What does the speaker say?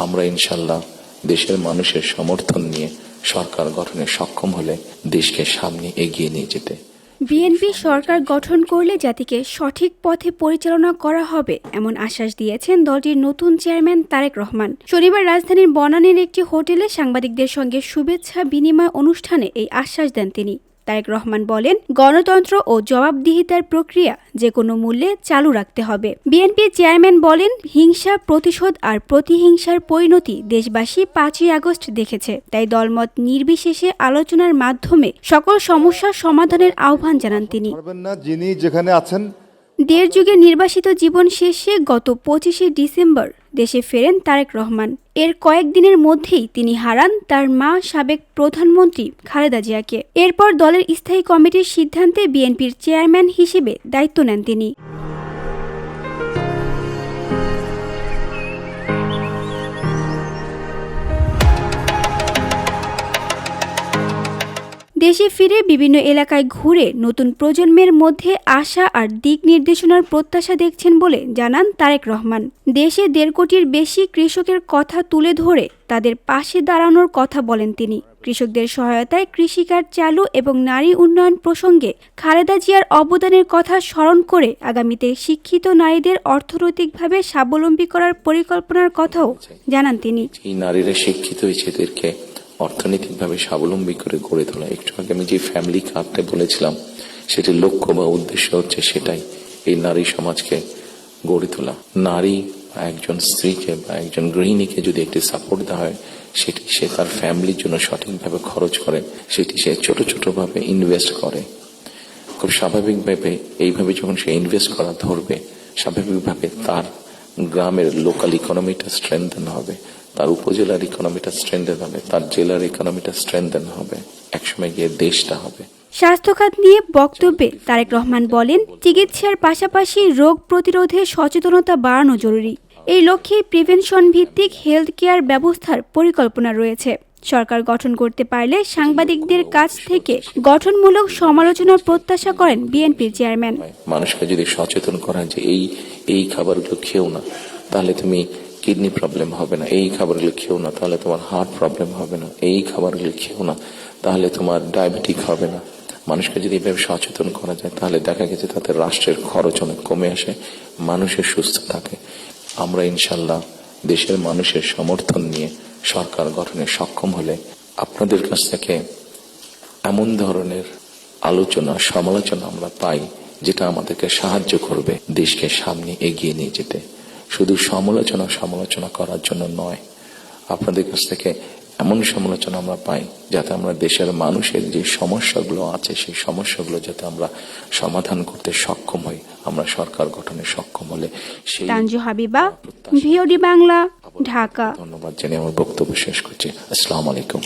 আমরা ইনশাল্লাহ দেশের মানুষের সমর্থন নিয়ে সরকার গঠনে সক্ষম হলে দেশকে সামনে এগিয়ে নিয়ে যেতে। বিএনপি সরকার গঠন করলে জাতিকে সঠিক পথে পরিচালনা করা হবে এমন আশ্বাস দিয়েছেন দলটির নতুন চেয়ারম্যান তারেক রহমান। শনিবার রাজধানীর বনানীর একটি হোটেলে সাংবাদিকদের সঙ্গে শুভেচ্ছা বিনিময় অনুষ্ঠানে এই আশ্বাস দেন তিনি। তারেক রহমান বলেন, গণতন্ত্র ও জবাবদিহিতার প্রক্রিয়া যে কোনো মূল্যে চালু রাখতে হবে। বিএনপি চেয়ারম্যান বলেন, হিংসা, প্রতিশোধ আর প্রতিহিংসার পরিণতি দেশবাসী ৫ই আগস্ট দেখেছে। তাই দলমত নির্বিশেষে আলোচনার মাধ্যমে সকল সমস্যার সমাধানের আহ্বান জানান তিনি। যিনি যেখানে আছেন, দেড় যুগে নির্বাসিত জীবন শেষে গত ২৫শে ডিসেম্বর দেশে ফেরেন তারেক রহমান। এর কয়েকদিনের মধ্যেই তিনি হারান তার মা সাবেক প্রধানমন্ত্রী খালেদা জিয়াকে। এরপর দলের স্থায়ী কমিটির সিদ্ধান্তে বিএনপির চেয়ারম্যান হিসেবে দায়িত্ব নেন তিনি। দেশে ফিরে বিভিন্ন এলাকায় ঘুরে নতুন প্রজন্মের মধ্যে আশা আর দিক নির্দেশনার প্রত্যাশা দেখছেন বলে জানান তারেক রহমান। দেশে ১.৫ কোটির বেশি কৃষকের কথা তুলে ধরে তাদের পাশে দাঁড়ানোর কথা বলেন তিনি। কৃষকদের সহায়তায় কৃষিকাজ চালু এবং নারী উন্নয়ন প্রসঙ্গে খালেদা জিয়ার অবদানের কথা স্মরণ করে আগামীতে শিক্ষিত নারীদের অর্থনৈতিকভাবে স্বাবলম্বী করার পরিকল্পনার কথাও জানান তিনি। এই নারীরা শিক্ষিত হয়েছে, এদেরকে অর্থনৈতিকভাবে স্বাবলম্বী করে গড়ে তোলা। একটু আগে আমি যে ফ্যামিলি কার্ডটা বলেছিলাম, সেটির লক্ষ্য বা উদ্দেশ্য হচ্ছে সেটাই, এই নারী সমাজকে গড়ে তোলা। নারী বা একজন স্ত্রীকে বা একজন গৃহিণীকে যদি একটি সাপোর্ট দেওয়া হয়, সেটি সে তার ফ্যামিলির জন্য সঠিকভাবে খরচ করে, সেটি সে ছোট ছোট ভাবে ইনভেস্ট করে। খুব স্বাভাবিকভাবে এইভাবে যখন সে ইনভেস্ট করা ধরবে, স্বাভাবিকভাবে তার গ্রামের লোকাল ইকোনমিটা স্ট্রেংথেন হবে, তার উপজেলার ইকোনমিটা স্ট্রেংথেন হবে, তার জেলার ইকোনমিটা স্ট্রেংথেন হবে, একসময় গিয়ে দেশটা হবে। স্বাস্থ্যখাত নিয়ে বক্তব্যে তারেক রহমান বলেন, চিকিৎসার পাশাপাশি রোগ প্রতিরোধে সচেতনতা বাড়ানো জরুরি। এই লক্ষ্যে প্রিভেনশন ভিত্তিক হেলথ কেয়ার ব্যবস্থার পরিকল্পনা রয়েছে। সরকার গঠন করতে পারলে সাংবাদিকদের কাছ থেকে গঠনমূলক সমালোচনার প্রত্যাশা করেন বিএনপির চেয়ারম্যান। মানুষকে যদি সচেতন করা যে এই খাবারগুলো খেও না, তাহলে তুমি কিডনি প্রবলেম হবে না, এই খাবারগুলো খেও না তাহলে তোমার হার্ট প্রবলেম হবে না, এই খাবারগুলো খেও না তাহলে তোমার ডায়াবেটিক হবে না। মানুষকে যদি এভাবে সচেতন করা যায়, তাহলে দেখা গেছে তাদের রাষ্ট্রের খরচ অনেক কমে আসে, মানুষের সুস্থ থাকে। আমরা ইনশাল্লাহ দেশের মানুষের সমর্থন নিয়ে সরকার গঠনে সক্ষম হলে আপনাদের কাছ থেকে এমন ধরনের আলোচনা, সমালোচনা আমরা পাই যেটা আমাদেরকে সাহায্য করবে দেশকে সামনে এগিয়ে নিয়ে যেতে। শুধু সমালোচনা করার জন্য নয়, আপনাদের কাছ থেকে এমন সমালোচনা আমরা পাই যাতে আমরা দেশের মানুষের যে সমস্যাগুলো আছে, সেই সমস্যাগুলো যাতে আমরা সমাধান করতে সক্ষম হই। আমরা সরকার গঠনে সক্ষম হলে সেই তানজু হাবিবা, ভিওডি বাংলা, ঢাকা। ধন্যবাদ জানিয়ে আমার বক্তব্য শেষ করছি। আসসালামু আলাইকুম।